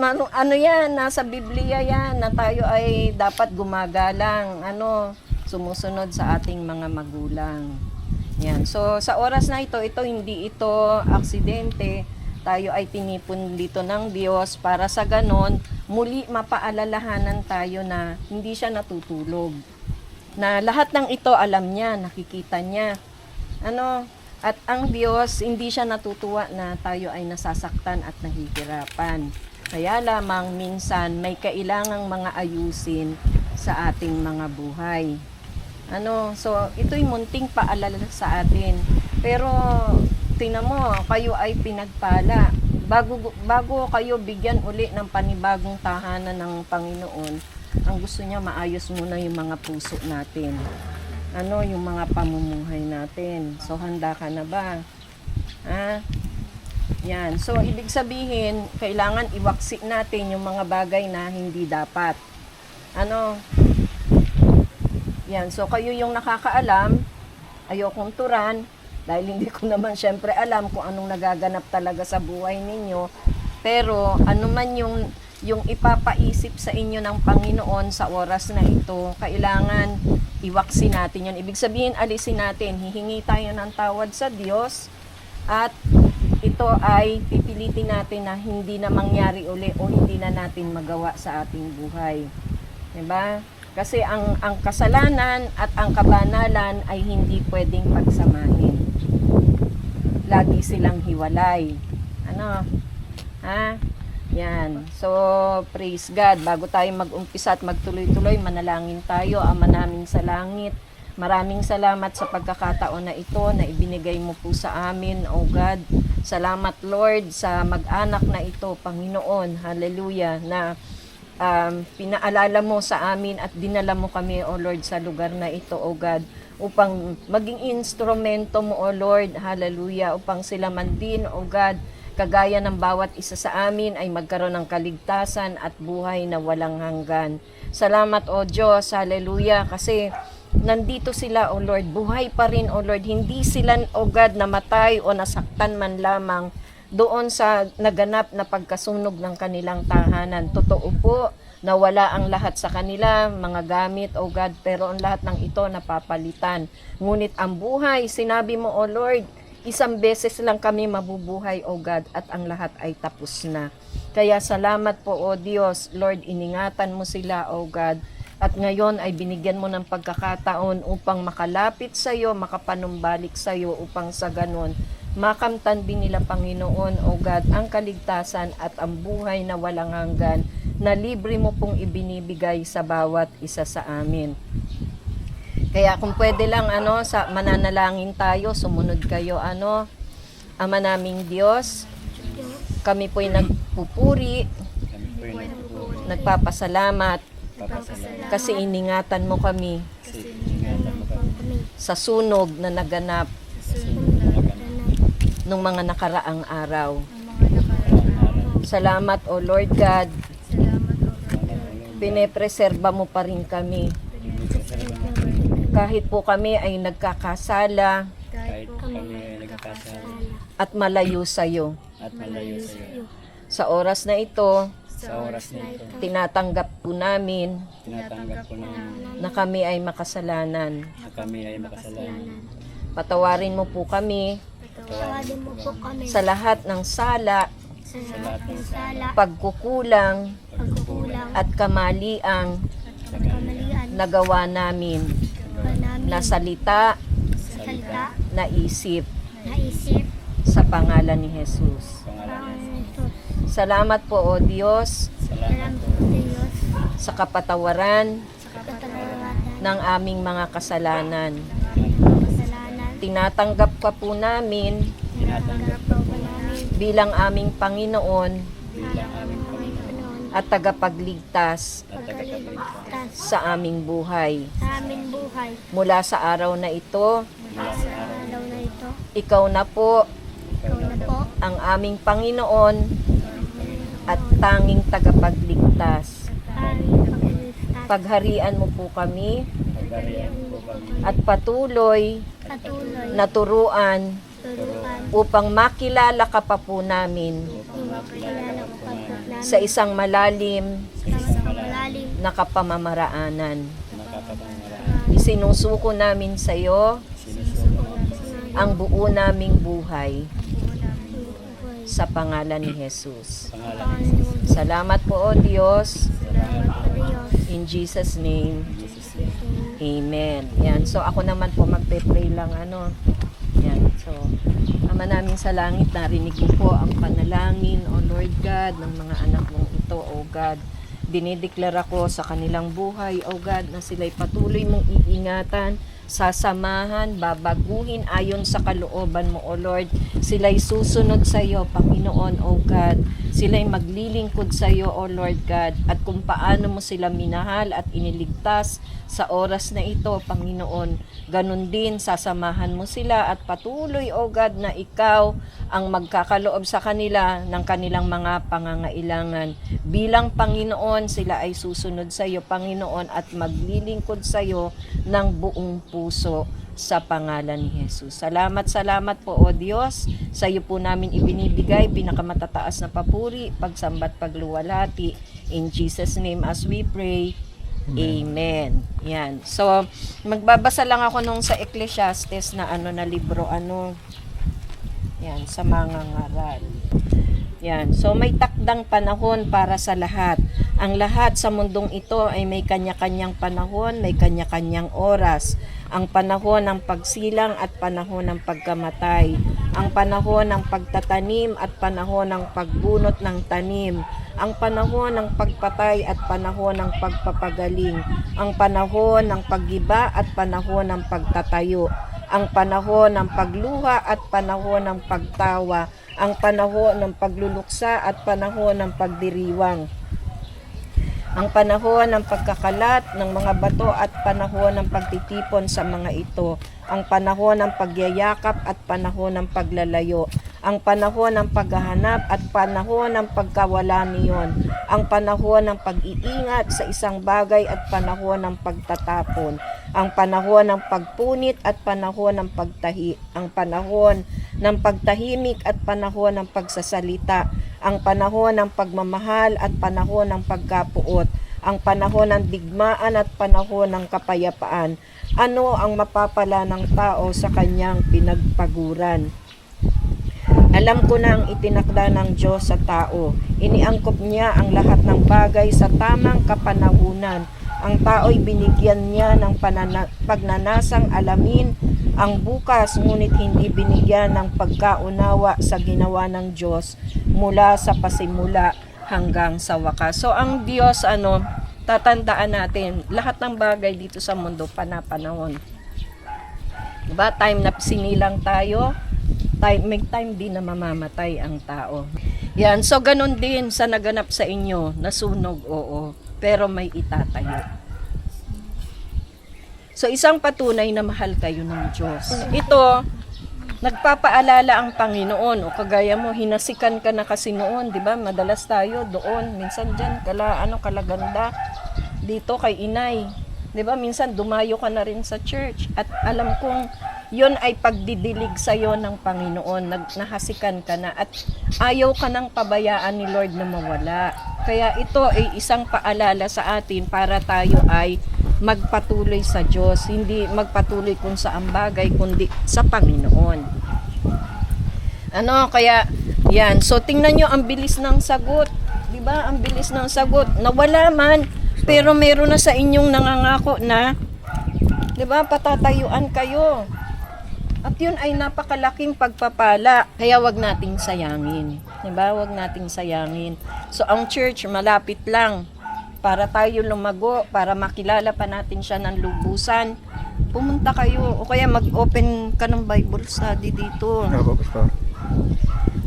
yan, nasa Biblia yan, na tayo ay dapat gumagalang, sumusunod sa ating mga magulang. Yan. So sa oras na ito hindi ito aksidente. Tayo ay tinipon dito ng Diyos para sa ganon muli mapaalalahanan tayo na hindi siya natutulog. Na lahat ng ito alam niya, nakikita niya. At ang Diyos, hindi siya natutuwa na tayo ay nasasaktan at nahihirapan. Kaya lamang minsan may kailangang mga ayusin sa ating mga buhay. So ito'y munting paalala sa atin. Pero tingnan mo, kayo ay pinagpala. Bago kayo bigyan uli ng panibagong tahanan ng Panginoon, ang gusto niya maayos muna yung mga puso natin. Yung mga pamumuhay natin. So, handa ka na ba? Yan. So, ibig sabihin, kailangan iwaksi natin yung mga bagay na hindi dapat. Yan. So, kayo yung nakakaalam, ayokong turan, dahil hindi ko naman syempre alam kung anong nagaganap talaga sa buhay ninyo. Pero, ano man yung ipapaisip sa inyo ng Panginoon sa oras na ito, kailangan iwaksi natin yun. Ibig sabihin, alisin natin, hihingi tayo ng tawad sa Diyos at ito ay pipilitin natin na hindi na mangyari uli o hindi na natin magawa sa ating buhay. Diba? Kasi ang kasalanan at ang kabanalan ay hindi pwedeng pagsamahin. Lagi silang hiwalay. Yan. So, praise God. Bago tayo mag-umpisa at magtuloy-tuloy, manalangin tayo. Ama namin sa langit, maraming salamat sa pagkakataon na ito na ibinigay mo po sa amin, O God. Salamat, Lord, sa mag-anak na ito, Panginoon. Hallelujah. Na pinaalala mo sa amin at dinala mo kami, O Lord, sa lugar na ito, O God, upang maging instrumento mo, O Lord. Hallelujah. Upang sila man din, O God, kagaya ng bawat isa sa amin ay magkaroon ng kaligtasan at buhay na walang hanggan. Salamat, O Diyos, hallelujah, kasi nandito sila, O Lord, buhay pa rin, O Lord, hindi sila, O God, namatay o nasaktan man lamang doon sa naganap na pagkasunog ng kanilang tahanan. Totoo po, nawala ang lahat sa kanila, mga gamit, O God, pero ang lahat ng ito napapalitan. Ngunit ang buhay, sinabi mo, O Lord, isang beses lang kami mabubuhay, O God, at ang lahat ay tapos na. Kaya salamat po, O Diyos. Lord, iningatan mo sila, O God. At ngayon ay binigyan mo ng pagkakataon upang makalapit sa iyo, makapanumbalik sa iyo, upang sa ganon makamtan din nila, Panginoon, O God, ang kaligtasan at ang buhay na walang hanggan na libre mo pong ibinibigay sa bawat isa sa amin. Kaya kung pwede lang sa mananalangin tayo, sumunod kayo Ama naming Diyos, kami po'y nagpupuri, nagpapasalamat kasi iningatan mo kami sa sunog na naganap nung mga nakaraang araw. Salamat, O Lord God, Pinepreserba mo pa rin kami. Kahit po kami ay nagkakasala Kahit kami ay nagkakasala at malayo sa'yo. at malayo sa iyo. Sa oras na ito, Sa oras na ito, tinatanggap po namin tinatanggap ko namin na kami ay makasalanan. na kami ay makasalanan. Patawarin mo po kami Tawarin mo po kami sa lahat ng sala, sa lahat ng sala, pagkukulang pagkukulang, at kamaliang kamalian, nagawa namin namin na salita, sa salita, naisip naisip, sa pangalan ni Jesus. Pangalan Panginoon Jesús. Salamat po o Diyos salamat Salamat po Diyos sa kapatawaran sa kapatawaran ng aming mga kasalanan. ng kasalanan. Tinatanggap ka po namin Tinatanggap po namin bilang aming Panginoon bilang aming Panginoon at tagapagligtas at tagapagligtas sa aming buhay. sa aming buhay. Mula sa araw na ito, mula sa araw Araw na ito, ikaw na po ikaw na po ang aming Panginoon at tanging tagapagligtas. aming pagligtas. Pagharian mo po kami pagharian po kami at patuloy Patuloy na turuan turuan upang makilala ka pa po namin upang makilala kilala po ko namin sa isang malalim sa malalim na kapamamaraanan. na kapamamaraan. Isinusuko namin sa iyo Sinusuko ang buo naming buhay buhay. sa pangalan ni Jesus. pangalan ni Jesus. Panginoon, Salamat po o Diyos. salamat po Diyos. In Jesus' name, Jesus name. Amen. Yan. So ako naman po magpe-pray lang ano. Yan. So Ama namin sa langit, narinig ko po ang panalangin, O Lord God, ng mga anak mong ito, O God. Dinideklara ko sa kanilang buhay, O God, na sila'y patuloy mong iingatan, sasamahan, babaguhin ayon sa kalooban mo, O Lord. Sila'y susunod sa iyo, Panginoon, O God. Sila'y maglilingkod sa iyo, O Lord God. At kung paano mo sila minahal at iniligtas sa oras na ito, Panginoon, ganun din sasamahan mo sila at patuloy, O God, na ikaw ang magkakaloob sa kanila ng kanilang mga pangangailangan. Bilang Panginoon, sila ay susunod sa iyo, Panginoon, at maglilingkod sa iyo ng buong puso sa pangalan ni Jesus. Salamat po o Diyos. Sa iyo po namin ibinibigay pinakamatataas na papuri, pagsambat, pagluwalhati. In Jesus' name as we pray. Amen. Yan. So, magbabasa lang ako nung sa Ecclesiastes na na libro, yan, sa mga ngaral. Yan. So, may takdang panahon para sa lahat. Ang lahat sa mundong ito ay may kanya-kanyang panahon, may kanya-kanyang oras. Ang panahon ng pagsilang at panahon ng pagkamatay. Ang panahon ng pagtatanim at panahon ng pagbunot ng tanim. Ang panahon ng pagpatay at panahon ng pagpapagaling. Ang panahon ng paggiba at panahon ng pagtatayo. Ang panahon ng pagluha at panahon ng pagtawa. Ang panahon ng pagluluksa at panahon ng pagdiriwang. Ang panahon ng pagkakalat ng mga bato at panahon ng pagtitipon sa mga ito. Ang panahon ng pagyayakap at panahon ng paglalayo. Ang panahon ng paghahanap at panahon ng pagkawala niyon. Ang panahon ng pag-iingat sa isang bagay at panahon ng pagtatapon. Ang panahon ng pagpunit at panahon ng pagtahi. Ang panahon ng pagtahimik at panahon ng pagsasalita. Ang panahon ng pagmamahal at panahon ng pagkapuot. Ang panahon ng digmaan at panahon ng kapayapaan. Ano ang mapapala ng tao sa kanyang pinagpaguran? Alam ko na ang itinakda ng Diyos sa tao. Iniangkop niya ang lahat ng bagay sa tamang kapanahunan. Ang tao'y binigyan niya ng pagnanasang alamin ang bukas, ngunit hindi binigyan ng pagkaunawa sa ginawa ng Diyos mula sa pasimula hanggang sa wakas. So ang Diyos, tatandaan natin, lahat ng bagay dito sa mundo, panapanahon. Diba? Time na sinilang tayo, may time din na mamamatay ang tao. Yan, so ganun din sa naganap sa inyo, nasunog, oo, pero may itatayo. So isang patunay na mahal kayo ng Diyos. Ito, nagpapaalala ang Panginoon, o kagaya mo, hinasikan ka na kasi noon, di ba? Madalas tayo doon, minsan dyan, kalaganda, dito kay inay. 'Di ba? Minsan dumayo ka na rin sa church at alam kong 'yon ay pagdidilig sa iyo ng Panginoon. Nahasikan ka na at ayaw ka nang pabayaan ni Lord na mawala. Kaya ito ay isang paalala sa atin para tayo ay magpatuloy sa Diyos, hindi magpatuloy kung saan bagay kundi sa Panginoon. Kaya yan. So tingnan nyo ang bilis ng sagot. 'Di ba? Ang bilis ng sagot. Nawala man, pero meron na sa inyong nangangako na, 'di ba, patatayuan kayo. At 'yun ay napakalaking pagpapala. Kaya wag nating sayangin. 'Di ba? Wag nating sayangin. So ang church malapit lang para tayo lumago, para makilala pa natin siya ng lubusan. Pumunta kayo o kaya mag-open ka ng Bible study dito. Opo, Pastor.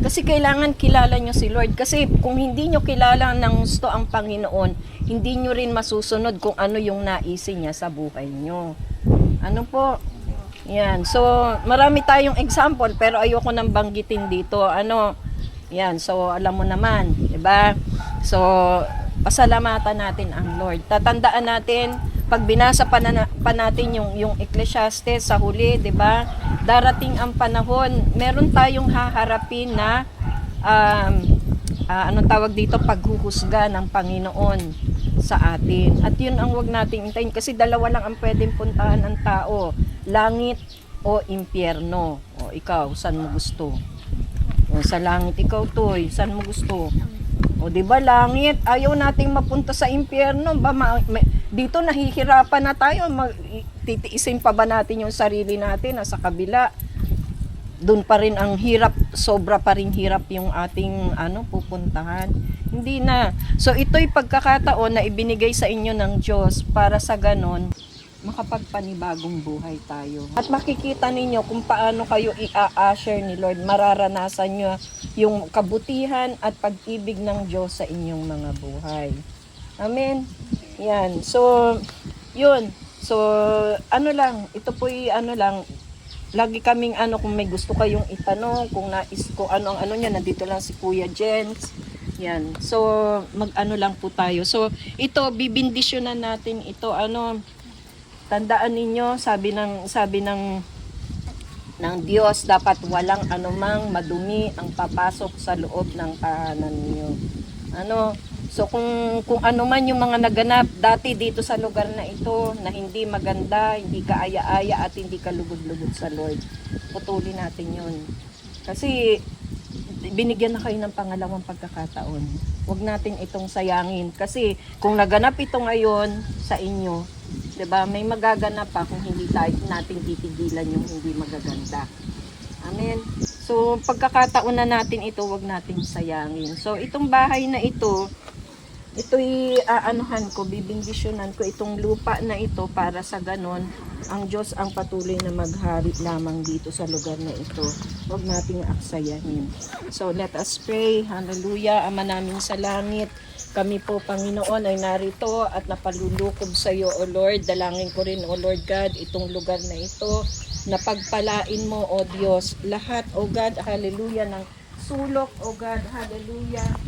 Kasi kailangan kilala nyo si Lord. Kasi kung hindi nyo kilala ng gusto ang Panginoon, hindi nyo rin masusunod kung ano yung naisin niya sa buhay nyo. Ano po? Yan. So, marami tayong example, pero ayoko nang banggitin dito. Yan. So, alam mo naman. Diba? So, pasalamatan natin ang Lord. Tatandaan natin, pag binasa pa natin yung Ecclesiastes sa huli, 'di ba? Darating ang panahon, meron tayong haharapin na anong tawag dito, paghuhusga ng Panginoon sa atin. At 'yun ang wag nating hintayin kasi dalawa lang ang pwedeng puntahan ng tao, langit o impyerno. O ikaw, saan mo gusto? O sa langit ikaw, Toy, saan mo gusto? O di ba langit, ayaw nating mapunta sa impyerno. Dito nahihirapan na tayo, titiisin pa ba natin yung sarili natin na sa kabila? Doon pa rin ang hirap, sobra pa rin hirap yung ating pupuntahan. Hindi na. So ito'y pagkakataon na ibinigay sa inyo ng Diyos para sa ganon makapagpanibagong buhay tayo. At makikita ninyo kung paano kayo i-a-assure ni Lord, mararanasan nyo yung kabutihan at pag-ibig ng Diyos sa inyong mga buhay. Amen? Yan. So, yun. So, ito po'y lagi kaming kung may gusto kayong itanong, kung ano ang niya, nandito lang si Kuya Jens. Yan. So, lang po tayo. So, ito, bibindisyonan natin ito, tandaan ninyo, sabi ng Diyos, dapat walang anumang madumi ang papasok sa loob ng tahanan niyo. So kung ano man yung mga naganap dati dito sa lugar na ito na hindi maganda, hindi ka aya-aya at hindi ka lugod-lugod sa Lord, putulin natin yun. Kasi binigyan na kayo ng pangalawang pagkakataon. Huwag natin itong sayangin. Kasi kung naganap ito ngayon sa inyo, 'di ba? May magaganap pa kung hindi natin titigilan yung hindi magaganda. Amen. So pagkakataon na natin ito, wag nating sayangin. So itong bahay na ito'y bibindisyonan ko itong lupa na ito para sa ganon ang Diyos ang patuloy na maghari lamang dito sa lugar na ito. Huwag nating aksayahin. So let us pray. Hallelujah. Ama namin sa langit, kami po, Panginoon, ay narito at napalulukob sa iyo, O Lord. Dalangin ko rin, O Lord God, itong lugar na ito, na pagpalain mo, O Diyos, lahat, O God, hallelujah, ng sulok, O God, hallelujah,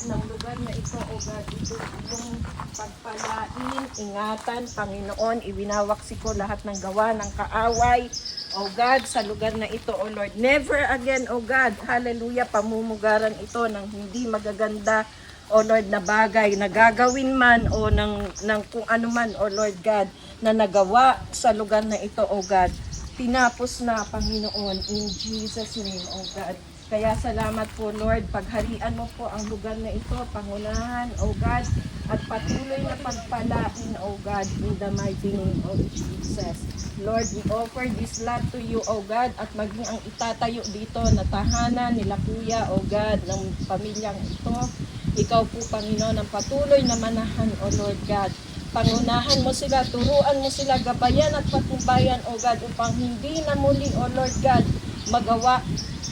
ng lugar na ito, O God, ito yung pagpalain, ingatan, Panginoon, ibinawaksi ko lahat ng gawa ng kaaway, O God, sa lugar na ito, O Lord. Never again, O God, hallelujah, pamumugaran ito ng hindi magaganda, O Lord, na bagay na gagawin man o ng kung ano man, O Lord God, na nagawa sa lugar na ito, O God. Tinapos na, Panginoon, in Jesus' name, O God. Kaya salamat po, Lord, pagharian mo po ang lugar na ito, pangunahan, O God, at patuloy na pagpalain, O God, in the mighty name of Jesus. Lord, we offer this lot to you, O God, at maging ang itatayo dito na tahanan nila Kuya, O God, ng pamilyang ito. Ikaw po, Panginoon, ang patuloy na manahan, O Lord God. Pangunahan mo sila, turuan mo sila, gabayan at patnubayan, O God, upang hindi na muli, O Lord God, magawa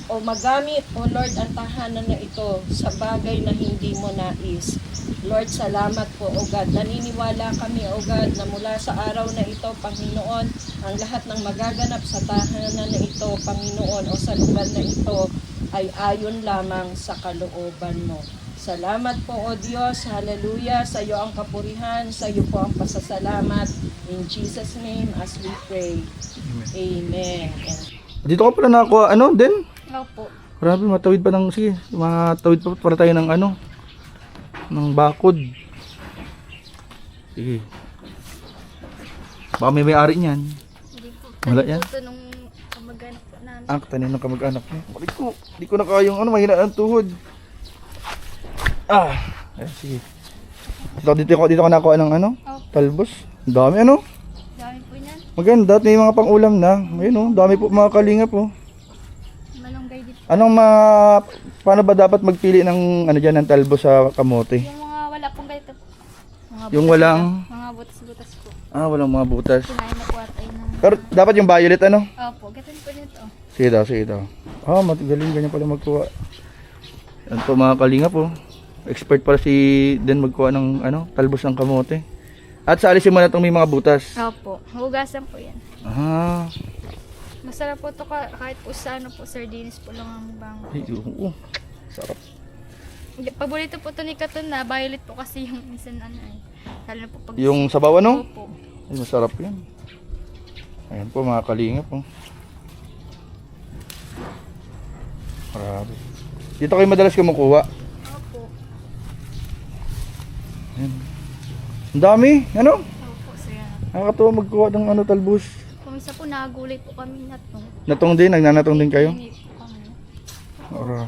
o magamit, O Lord, ang tahanan na ito sa bagay na hindi mo nais. Lord, salamat po, O God. Naniniwala kami, O God, na mula sa araw na ito, Panginoon, ang lahat ng magaganap sa tahanan na ito, Panginoon, o sa lugar na ito, ay ayon lamang sa kalooban mo. Salamat po, O Diyos. Hallelujah. Sa iyo ang kapurihan. Sa iyo po ang pasasalamat. In Jesus' name as we pray. Amen. Dito ka pala nakakuha, ano, din? Opo. Grabe, matawid pa ng, sige, matawid pa para tayo ng ano, ng bakod. Sige. Baka may may-ari niyan. Hindi po. Wala yan? Ito nung kamag-anak po namin. Ang tanim ng kamag-anak niya. Balik ko. Hindi ko na kaya yung ano, mahina ang tuhod. Ayan, sige. Dito ko nakuha ng ano, talbos. Ang dami ano. Dami po niyan. Maganda, at may mga pang-ulam na. Ayun oh, dami po mga kalingap po. Malunggay dito. Paano ba dapat magpili ng ano diyan ng talbos sa kamote? Yung mga wala pong ganito po. Mga Yung butas walang lang. Mga butas-butas po. walang mga butas. Kinain na po at ay ng... Pero dapat yung violet ano? Opo, gatin po nito. Sige daw, sige daw. Magaling ganyan pala magkuha. Yan po mga kalingap po. Expert pala si Den magkuha ng ano, talbos ng kamote. At sa alisin mo na itong may mga butas. Opo, hugasan po yan. Masarap po ito kahit po sa ano po, sardines po lang ang bango. Ay, oo. Sarap. Paborito po ito ni Katon na violet po kasi yung minsan ano eh. Lalo na po pag... Yung sabaw ano? Opo. Ay, masarap yan. Ayan po mga kalingap po. Grabe. Dito kayo madalas kumukuha. Opo. Ayan. Ang dami, ano? Opo, sir. Nakakatuwa magkuha ng ano, talbos. Kung isa po nagulay po kami na ito. Natong din, nagnanatong din kayo? Hindi po kami. Ora.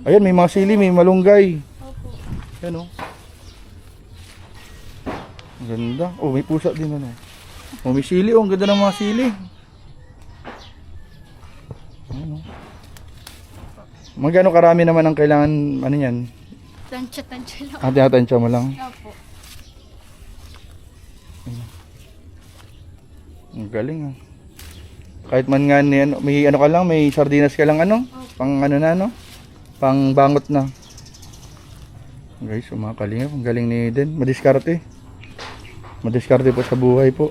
Ayan, may mga sili, may malunggay. Opo. Ayan oh. Ang ganda. Oh, may pusa din ano. Oh, may sili oh, ang ganda ng mga sili. Ayan oh. Magkano karami naman ang kailangan, ano yan? Tansya-tansya lang. Tinatansya mo lang. Opo. Ang galing ah. Kahit man nga may ano ka lang, may sardinas ka lang ano, pang ano na no, pang bangot na. Guys, mga kalingap, ang galing ni Den, madiskarte. Madiskarte po sa buhay po.